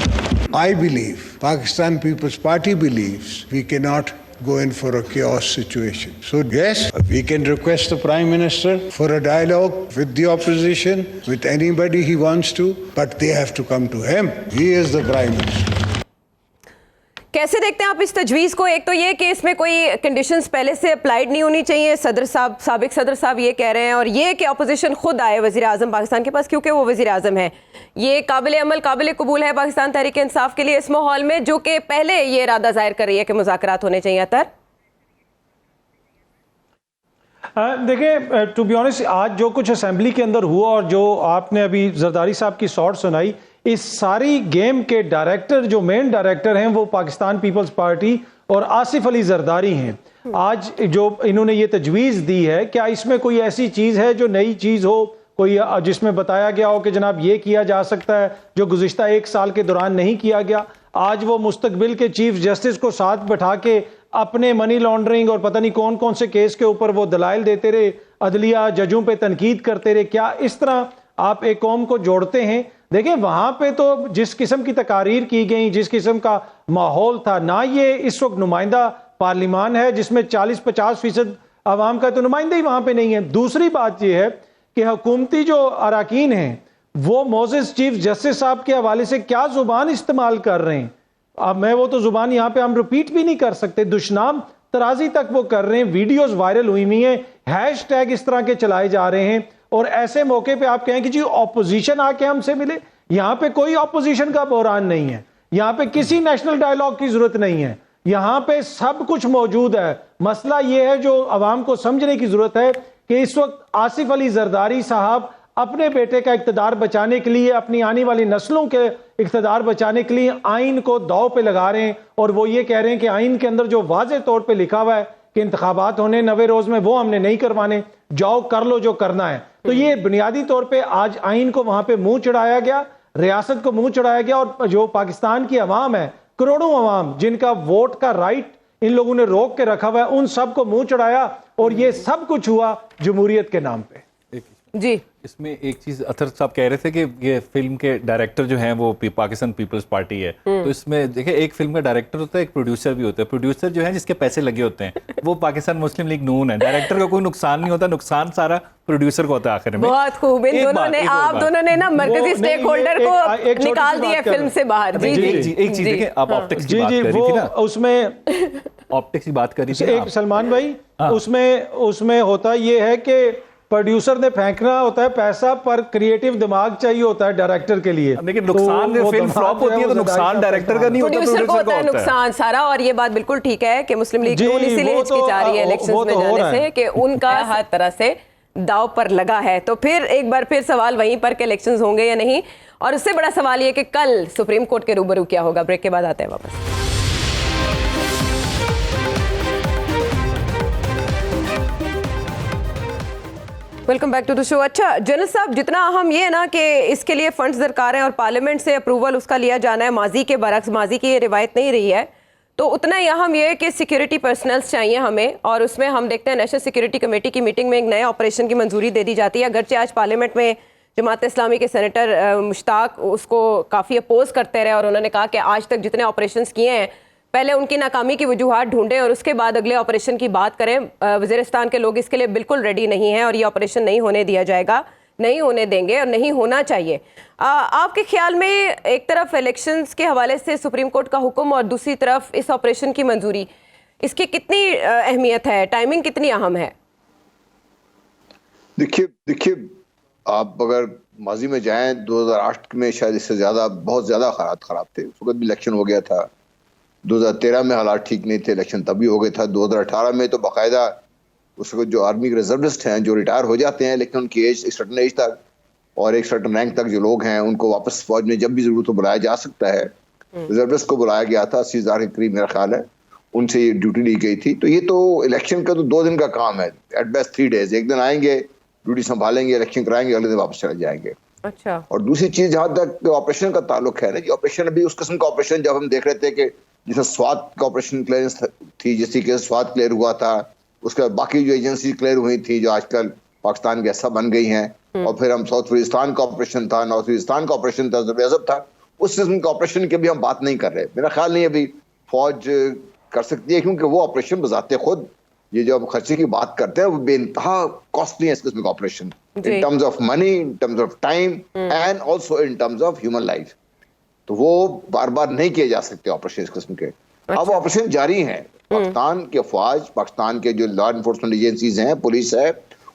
I believe, Pakistan People's Party believes, we cannot go in for a chaos situation. So yes, we can request the Prime Minister for a dialogue with the opposition, with anybody he wants to, but they have to come to him. He is the Prime Minister. कैसे देखते हैं आप इस तजवीज़ को? एक तो ये कि इसमें कोई कंडीशंस पहले से अप्लाइड नहीं होनी चाहिए, सदर साहब, साबिक सदर साहब ये कह रहे हैं, और ये कि अपोजिशन खुद आए वज़ीर आज़म पाकिस्तान के पास, क्योंकि वो वज़ीर आज़म है। ये काबिल अमल, काबिल कबूल है पाकिस्तान तहरीक इंसाफ के लिए इस माहौल में, जो कि पहले ये इरादा जाहिर कर रही है कि मुज़ाकरात होने चाहिए। अतर देखिए, टू बी ऑनेस्ट, आज जो कुछ असेंबली के अंदर हुआ और जो आपने अभी जरदारी साहब की शॉर्ट सुनाई, इस सारी गेम के डायरेक्टर, जो मेन डायरेक्टर हैं, वो पाकिस्तान पीपल्स पार्टी और आसिफ अली जरदारी हैं। आज जो इन्होंने ये तजवीज़ दी है, क्या इसमें कोई ऐसी चीज़ है जो नई चीज़ हो, कोई जिसमें बताया गया हो कि जनाब ये किया जा सकता है जो गुज़िश्ता 1 साल के दौरान नहीं किया गया? आज वो मुस्तकबिल के चीफ जस्टिस को साथ बैठा के अपने मनी लॉन्ड्रिंग और पता नहीं कौन कौन से केस के ऊपर वो दलाइल देते रहे, अदलिया जजों पे तनकीद करते रहे। क्या इस तरह आप एक कौम को जोड़ते हैं? देखिए, वहां पे तो जिस किस्म की तकारीर की गई, जिस किस्म का माहौल था, ना ये इस वक्त नुमाइंदा पार्लियामान है जिसमें 40-50% आवाम का तो नुमाइंदा ही वहां पे नहीं है। दूसरी बात यह है कि हुकूमती जो अराकीन हैं वो मोज़ेस चीफ जस्टिस साहब के हवाले से क्या जुबान इस्तेमाल कर रहे हैं। अब मैं वो तो जुबान यहाँ पे हम रिपीट भी नहीं कर सकते, दुश्नाम तराजी तक वो कर रहे हैं, वीडियोस वायरल हुई हुई हैं, हैशटैग इस तरह के चलाए जा रहे हैं। और ऐसे मौके पे आप कहें कि जी ऑपोजिशन आके हमसे मिले, यहाँ पे कोई ऑपोजिशन का बहरान नहीं है, यहाँ पे किसी नेशनल डायलॉग की जरूरत नहीं है, यहाँ पे सब कुछ मौजूद है। मसला ये है जो अवाम को समझने की जरूरत है कि इस वक्त आसिफ अली जरदारी साहब अपने बेटे का इक़्तिदार बचाने के लिए, अपनी आने वाली नस्लों के इक़्तिदार बचाने के लिए आइन को दाव पे लगा रहे हैं। और वो ये कह रहे हैं कि आइन के अंदर जो वाज़ेह तौर पे लिखा हुआ है कि इंतखाबात होने 90 रोज में, वो हमने नहीं करवाने, जाओ कर लो जो करना है। तो ये बुनियादी तौर पे आज आइन को वहां पे मुंह चढ़ाया गया, रियासत को मुंह चढ़ाया गया, और जो पाकिस्तान की अवाम है, करोड़ों अवाम जिनका वोट का राइट इन लोगों ने रोक के रखा हुआ है, उन सब को मुंह चढ़ाया। और ये सब कुछ हुआ जमहूरियत के नाम पे। जी, इसमें एक चीज अथर साहब कह रहे थे कि ये फिल्म के डायरेक्टर जो हैं वो पाकिस्तान पीपल्स पार्टी है। तो इसमें देखिए, एक फिल्म का डायरेक्टर होता है, एक प्रोड्यूसर भी होता है। प्रोड्यूसर जो है जिसके पैसे लगे होते हैं वो पाकिस्तान मुस्लिम लीग नून है। डायरेक्टर का कोई नुकसान नहीं होता, नुकसान सारा प्रोड्यूसर को होता है आखिर में। बहुत खूब, इन दोनों ने, आप दोनों ने ना मरकजी स्टेक होल्डर को निकाल दिया फिल्म से बाहर। जी जी, एक चीज देखिए, आप ऑप्टिक्स की बात कर रही थी ना, उसमें ऑप्टिक्स की बात कर रही थी एक सलमान भाई, उसमें होता ये है कि प्रोड्यूसर ने फेंकना होता है पैसा, पर क्रिएटिव दिमाग चाहिए होता है डायरेक्टर के लिए। लेकिन नुकसान जब फिल्म फ्लॉप होती है तो नुकसान डायरेक्टर का नहीं होता, प्रोड्यूसर को होता है नुकसान सारा। और ये बात बिल्कुल ठीक है कि मुस्लिम लीग नून इसीलिए हिचकिचा रही है इलेक्शंस में जाने से कि उनका हर तरह से दाव पर लगा है। तो फिर एक बार फिर सवाल वहीं पर कि इलेक्शंस होंगे या नहीं, और उससे बड़ा सवाल ये कि कल सुप्रीम कोर्ट के रूबरू क्या होगा। ब्रेक के बाद आते हैं वापस। Welcome back to the show. अच्छा जनरल साहब, जितना अहम ये है ना कि इसके लिए फंड्स दरकार है और पार्लियामेंट से अप्रूवल उसका लिया जाना है, माजी के बरक्स, माजी की ये रिवायत नहीं रही है, तो उतना ही अहम ये है कि सिक्योरिटी पर्सनल्स चाहिए हमें। और उसमें हम देखते हैं नेशनल सिक्योरिटी कमेटी की मीटिंग में एक नए ऑपरेशन की मंजूरी दे दी जाती है। अगरचे आज पार्लियामेंट में जमात इस्लामी के सेनेटर मुश्ताक उसको काफ़ी अपोज करते रहे और उन्होंने कहा कि आज तक जितने ऑपरेशन किए हैं पहले उनकी नाकामी की वजूहात ढूंढें और उसके बाद अगले ऑपरेशन की बात करें। वज़ीरिस्तान के लोग इसके लिए बिल्कुल रेडी नहीं हैं और ये ऑपरेशन नहीं होने दिया जाएगा। नहीं होने देंगे और नहीं होना चाहिए। आपके ख्याल में एक तरफ इलेक्शंस के हवाले से सुप्रीम कोर्ट का हुक्म और दूसरी तरफ इस ऑपरेशन की मंजूरी, इसकी कितनी अहमियत है, टाइमिंग कितनी अहम है? देखिए आप अगर माजी में जाएं 2008 में शायद इससे ज्यादा बहुत ज्यादा हालात खराब थे। उस वक्त भी इलेक्शन हो गया था। 2013 में हालात ठीक नहीं थे, इलेक्शन तभी हो गया था। 2018 में तो बाकायदा उस वक्त जो आर्मी के रिजर्विस्ट हैं जो रिटायर हो जाते हैं लेकिन उनकी एज एक सर्टन एज तक और एक सर्टन रैंक तक जो लोग हैं उनको वापस फौज में जब भी जरूरत हो बुलाया जा सकता है। रिजर्विस्ट को बुलाया गया था 80,000 के करीब मेरा ख्याल है, उनसे ये ड्यूटी ली गई थी। तो ये तो इलेक्शन का तो 2 दिन का काम है, एट बेस्ट 3 डेज। एक दिन आएंगे, ड्यूटी संभालेंगे, इलेक्शन कराएंगे, अगले दिन वापस चले जाएंगे। अच्छा। और दूसरी चीज जहां तक ऑपरेशन का ताल्लुक है ना, कि ऑपरेशन अभी उस किस्म का ऑपरेशन जब हम देख रहे थे कि जैसे स्वात का ऑपरेशन क्लियरेंस थी, जैसे कि स्वात क्लियर हुआ था, उसके बाद बाकी जो एजेंसी क्लियर हुई थी जो आजकल पाकिस्तान के हिस्सा बन गई हैं, और फिर हम साउथ वजीरिस्तान का ऑपरेशन था, नॉर्थ वजीरिस्तान का ऑपरेशन था, ज़ब था, उस किस्म का ऑपरेशन की भी हम बात नहीं कर रहे। मेरा ख्याल नहीं अभी फौज कर सकती है, क्योंकि वो ऑपरेशन बजाते खुद ये जो हम खर्चे की बात करते हैं वो बेइंतहा कॉस्टली है इस किस्म का operation, in terms of money, in terms of time and also in terms of human life. तो वो बार बार नहीं किए जा सकते ऑपरेशन इस किस्म के। अब ऑपरेशन जारी है। पाकिस्तान के फौज, पाकिस्तान के जो लॉ एनफोर्समेंट एजेंसीज हैं, पुलिस है,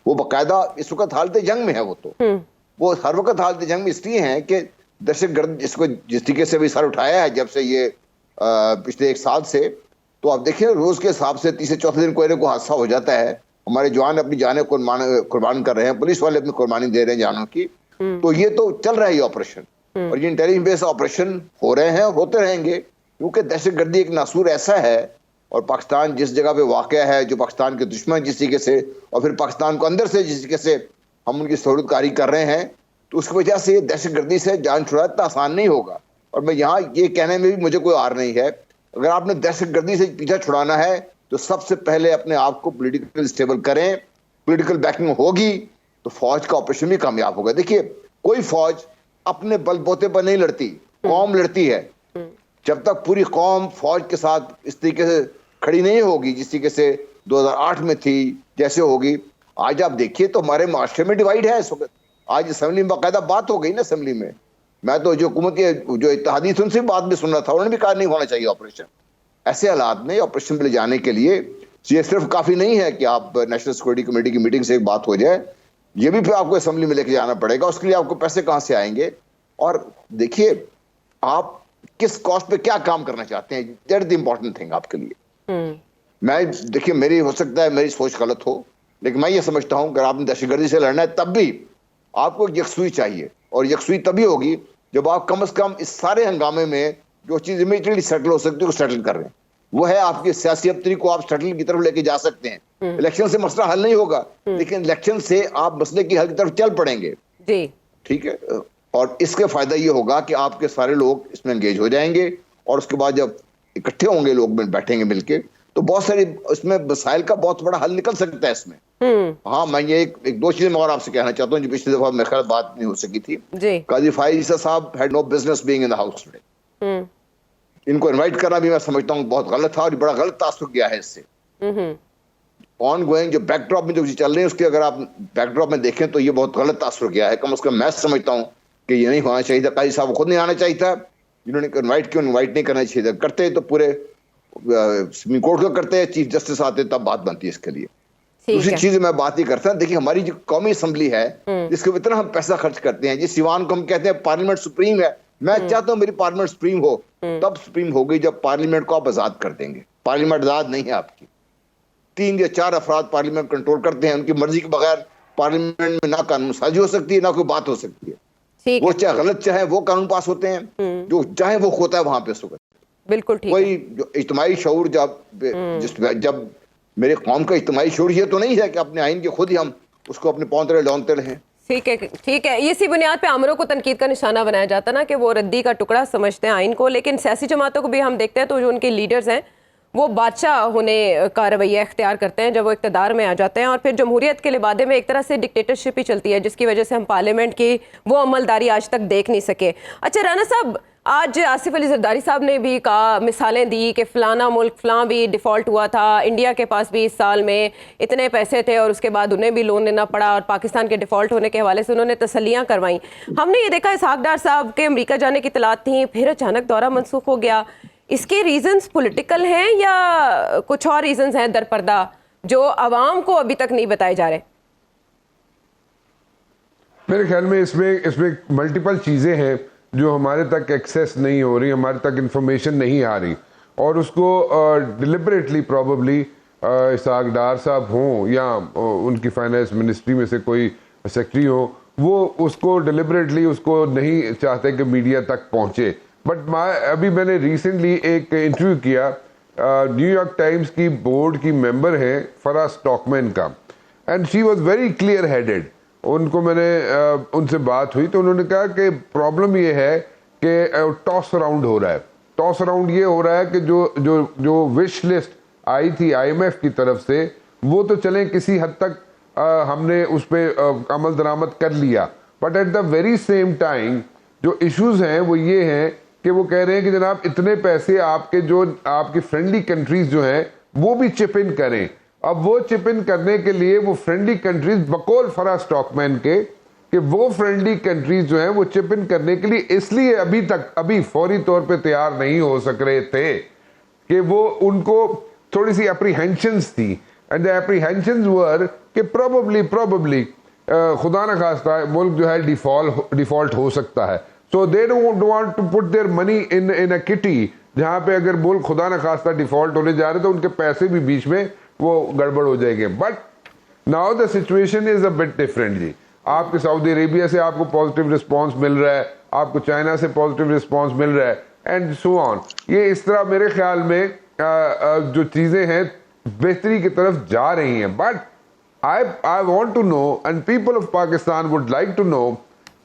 वो बाकायदा इस वक्त हालत जंग में है। वो हर वक्त हालत जंग में इसलिए है कि दहशतगर्द जिसको जिस तरीके से भी सर उठाया है जब से ये पिछले 1 साल से, तो आप देखिए रोज के हिसाब से 3 से 4 दिन कोई ना कोई हादसा हो जाता है। हमारे जवान अपनी जानें कुर्बान कर रहे हैं, पुलिस वाले अपनी कुर्बानी दे रहे हैं जानों की। तो ये तो चल रहा है ये ऑपरेशन, और ये इंटेलिजेंस बेस्ड ऑपरेशन हो रहे हैं, होते रहेंगे, क्योंकि दहशतगर्दी एक नासूर ऐसा है, और पाकिस्तान जिस जगह पे वाक़या है, जो पाकिस्तान के दुश्मन जिस तरीके से, और फिर पाकिस्तान को अंदर से जिस तरीके से हम उनकी सहूलतकारी कर रहे हैं, तो उसकी वजह से दहशतगर्दी से जान छुड़ाना इतना आसान नहीं होगा। और मैं यहाँ ये कहने में भी मुझे कोई आर नहीं है, अगर आपने दहशतगर्दी से पीछा छुड़ाना है तो सबसे पहले अपने आप को पॉलिटिकल स्टेबल करें। पॉलिटिकल बैकिंग होगी तो फौज का ऑपरेशन भी कामयाब होगा। देखिए कोई फौज अपने बलबूते पर नहीं लड़ती, कौम लड़ती है। जब तक पूरी कौम फौज के साथ इस तरीके से खड़ी नहीं होगी जिस तरीके से 2008 में थी, जैसे होगी, आज आप देखिए तो हमारे माशरे में डिवाइड है इस वक्त। आज असेंबली में बाकायदा बात हो गई ना असेंबली में, मैं तो जो हुकूमत के जो इत्तेहादी थे उनसे बात भी सुन रहा था, उन्होंने भी कहा नहीं होना चाहिए ऑपरेशन। ऐसे हालात में ऑपरेशन पे ले जाने के लिए ये सिर्फ काफी नहीं है कि आप नेशनल सिक्योरिटी कमेटी की मीटिंग से एक बात हो जाए, ये भी फिर आपको असेंबली में लेके जाना पड़ेगा। उसके लिए आपको पैसे कहाँ से आएंगे, और देखिए आप किस कॉस्ट पे क्या काम करना चाहते हैं, that is the important thing आपके लिए। मैं देखिए मेरी हो सकता है मेरी सोच गलत हो, लेकिन मैं ये समझता हूं अगर आपने दहशतगर्दी से लड़ना है तब भी आपको यकसुई चाहिए, और यकसुई तभी होगी जब आप कम से कम इस सारे हंगामे में जो चीज इमीडिएटली सेटल हो सकती है उसको सेटल कर रहे हैं। वो है आपकी सियासी अबतरी को आप सेटल की तरफ लेके जा सकते हैं। इलेक्शन से मसला हल नहीं होगा, लेकिन इलेक्शन से आप मसले की हल की तरफ चल पड़ेंगे जी, ठीक है। और इसका फायदा ये होगा कि आपके सारे लोग इसमें एंगेज हो जाएंगे, और उसके बाद जब इकट्ठे होंगे लोग बैठेंगे मिलके, तो बहुत सारी इसमें मसाइल का बहुत बड़ा हल निकल सकता है इसमें। हाँ, मैं ये एक 2 चीजें और आपसे कहना चाहता हूँ जो पिछली दफा मेरे ख्याल बात नहीं हो सकी थी। काजी फाइज ईसा साहब had no business being in the house today. इनको इनवाइट करना भी मैं समझता हूँ बहुत गलत था, और बड़ा गलत तासुर किया है इससे। ऑन गोइंग जो बैकड्रॉप में जो चीज चल रही है उसके अगर आप बैकड्रॉप में देखें तो ये बहुत गलत तासुर किया है। कम से कम मैं समझता हूँ कि ये नहीं होना चाहिए था। काजी साहब खुद नहीं आना चाहिए था, जिन्होंने इन्वाइट क्यों इन्वाइट नहीं करना चाहिए था। करते तो पूरे सुप्रीम कोर्ट का करते हैं, चीफ जस्टिस आते तब बात बनती है इसके लिए। दूसरी चीज मैं बात ही करता हूँ, देखिए हमारी जो कौमी असम्बली है जिसके ऊपर इतना हम पैसा खर्च करते हैं, जिस सिवान को हम कहते हैं पार्लियामेंट सुप्रीम है, मैं चाहता हूँ मेरी पार्लियामेंट सुप्रीम हो, तब सुप्रीम होगी जब पार्लियामेंट को आप आजाद कर देंगे। पार्लियामेंट आजाद नहीं है आपकी, 3 या 4 अफराद पार्लियामेंट कंट्रोल करते हैं, उनकी मर्जी के बगैर पार्लियामेंट में ना कानून साजी हो सकती है ना कोई बात हो सकती है। वो चाहे गलत चाहे वो कानून पास होते हैं, जो चाहे वो होता है वहां पे उस वक्त। बिल्कुल ठीक। कोई जो इज्तिमाई शऊर जब मेरे कौम का इज्तिमाई शऊर ये तो नहीं है कि अपने आइन के खुद ही हम उसको अपने पांव तले लौंगते रहें। ठीक है। इसी बुनियाद पे आमरों को तनकीद का निशाना बनाया जाता ना कि वो रद्दी का टुकड़ा समझते हैं आइन को, लेकिन सियासी जमातों को भी हम देखते हैं तो जो उनके लीडर्स हैं वो बादशाह होने का रवैया इख्तियार करते हैं जब वो इक़्तिदार में आ जाते हैं, और फिर जमहूरियत के लिबादे में एक तरह से डिक्टेटरशिप ही चलती है, जिसकी वजह से हम पार्लियामेंट की वो अमलदारी आज तक देख नहीं सके। अच्छा राना साहब, आज आसिफ अली जरदारी साहब ने भी कहा, मिसालें दी कि फ़लाना मुल्क फ़लां भी डिफ़ॉल्ट हुआ था, इंडिया के पास भी इस साल में इतने पैसे थे और उसके बाद उन्हें भी लोन लेना पड़ा, और पाकिस्तान के डिफ़ॉल्ट होने के हवाले से उन्होंने तसल्लियाँ करवाईं। हमने ये देखा इसहाक डार साहब के अमेरिका जाने की इत्तलात थी, फिर अचानक दौरा मनसूख हो गया। इसके रीज़न्स पॉलिटिकल हैं या कुछ और रीज़न्स हैं दरपर्दा जो आवाम को अभी तक नहीं बताए जा रहे? मेरे ख्याल में इसमें मल्टीपल चीज़ें हैं जो हमारे तक एक्सेस नहीं हो रही, हमारे तक इंफॉर्मेशन नहीं आ रही, और उसको डिलिबरेटली प्रॉबली इसहाक डार साहब हों या उनकी फाइनेंस मिनिस्ट्री में से कोई सेक्रेटरी हो, वो उसको डिलिबरेटली उसको नहीं चाहते कि मीडिया तक पहुँचे। बट अभी मैंने रिसेंटली एक इंटरव्यू किया, न्यूयॉर्क टाइम्स की बोर्ड की मेंबर हैं फराह स्टॉकमैन का, and she was very clear headed. उनको मैंने उनसे बात हुई तो उन्होंने कहा कि प्रॉब्लम ये है कि टॉस अराउंड हो रहा है। टॉस अराउंड ये हो रहा है कि जो विश लिस्ट आई थी IMF की तरफ से, वो तो चलें किसी हद तक हमने उस पर अमल दरामद कर लिया, but at the very same time जो इश्यूज हैं वो ये हैं कि वो कह रहे हैं कि जनाब इतने पैसे आपकी फ्रेंडली कंट्रीज जो हैं वो भी चिप इन करें। अब वो चिप इन करने के लिए वो फ्रेंडली कंट्रीज बकौल फराह स्टॉकमैन के कि वो फ्रेंडली कंट्रीज जो हैं वो चिप इन करने के लिए इसलिए अभी फौरी तौर पे तैयार नहीं हो सक रहे थे कि वो उनको थोड़ी सी एप्रीहेंशंस थी, एंड द एप्रीहेंशंस वर कि प्रोबेबली खुदा न खास्ता मुल्क जो है डिफॉल्ट हो सकता है। So they don't want to put their money in a kitty जहां पे अगर मुल्क खुदा न खास्ता डिफॉल्ट होने जा रहे तो उनके पैसे भी बीच में वो गड़बड़ हो जाएंगे। But now the situation is a bit different जी। आपके सऊदी अरेबिया से आपको पॉजिटिव रिस्पांस मिल रहा है, आपको चाइना से पॉजिटिव रिस्पांस मिल रहा है, एंड सो ऑन। ये इस तरह मेरे ख्याल में जो चीजें हैं बेहतरी की तरफ जा रही हैं। But I want to know and people of Pakistan would like to know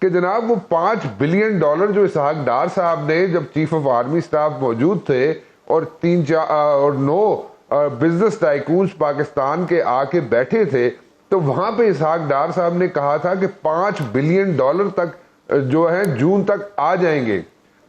कि जनाब वो $5 बिलियन जो इसहाक डार साहब ने जब चीफ ऑफ आर्मी स्टाफ मौजूद थे और 9 बिजनेस टाइकून्स पाकिस्तान के आके बैठे थे, तो वहां पे इसहाक डार साहब ने कहा था कि $5 बिलियन तक जो है जून तक आ जाएंगे।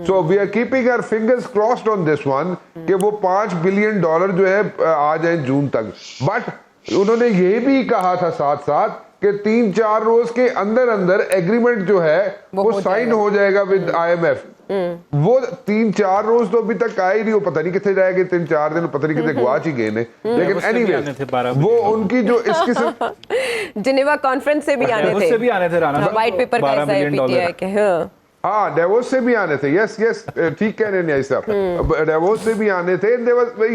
So we are keeping our fingers crossed on this one कि वो $5 बिलियन जो है आ जाए जून तक। बट उन्होंने ये भी कहा था साथ साथ कि 3-4 रोज के अंदर एग्रीमेंट जो है वो साइन हो जाएगा विद IMF। वो 3-4 रोज तो अभी तक आए नहीं, वो पता नहीं कितने जाएंगे, 3-4 दिन पता नहीं कितने गुआच ही गए ने। लेकिन एनीवे वो उनकी जो इस किस्म जिनेवा कॉन्फ्रेंस से भी आने थे राना साहब, व्हाइट पेपर का ऐसा है PTI के। हाँ, डेवोस से भी आने थे। यस ठीक कह रहे हैं साहब, डेवोस से भी आने थे।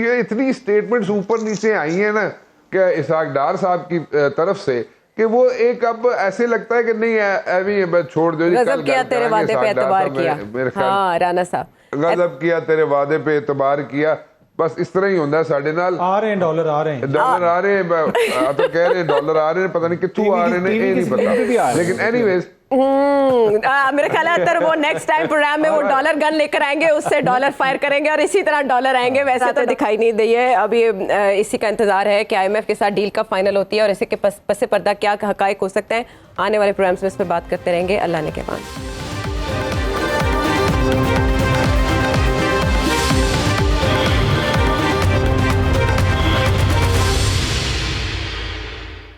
ये इतनी स्टेटमेंट्स ऊपर नीचे आई है ना कि इसहाक डार साहब की तरफ से कि वो एक अब ऐसे लगता है कि नहीं अभी छोड़ दो, गजब किया तेरे वादे पे एतबार किया। हाँ राना साहब, गजब किया तेरे वादे पे एतबार किया। बस इस तरह ही होता है साढ़े नाल। आ रहे हैं डॉलर आ रहे हैं तो कह रहे हैं डॉलर आ रहे हैं, पता नहीं कितने आ रहे हैं, ये नहीं पता। लेकिन एनीवेज मेरे ख्याल है वो नेक्स्ट टाइम प्रोग्राम में वो डॉलर गन लेकर आएंगे, उससे डॉलर फायर करेंगे और इसी तरह डॉलर आएंगे। वैसे तो दिखाई नहीं दी है अभी। इसी का इंतजार है कि IMF के साथ डील कब फाइनल होती है और इसी के पस पर्दा क्या हकायक हो सकते हैं। आने वाले प्रोग्राम्स में इस पर बात करते रहेंगे। अल्लाह ने के बाद।